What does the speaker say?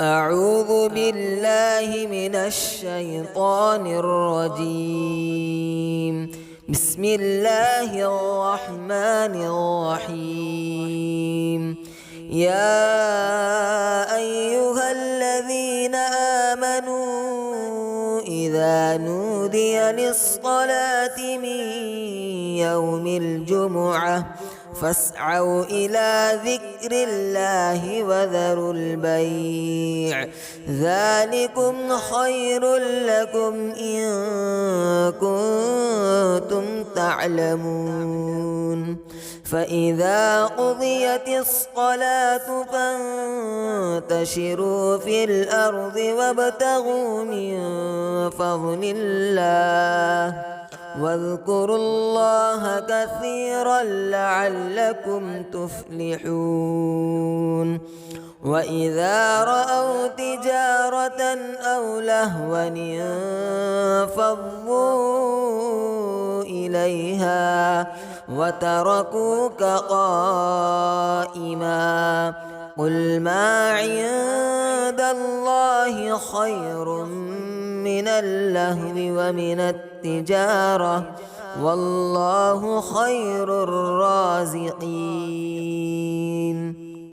أعوذ بالله من الشيطان الرجيم. بسم الله الرحمن الرحيم. يا أيها الذين آمنوا إذا نودي للصلاة من يوم الجمعة فاسعوا إلى ذكر الله وذروا البيع ذلكم خير لكم إن كنتم تعلمون. فإذا قضيت الصلاة فانتشروا في الأرض وابتغوا من فضل الله واذكروا الله كثيرا لعلكم تفلحون. وإذا رأوا تجارة أو لهوا انفضوا إليها وتركوك قائما قل ما عند الله خير من اللهو ومن التجارة والله خير الرازقين.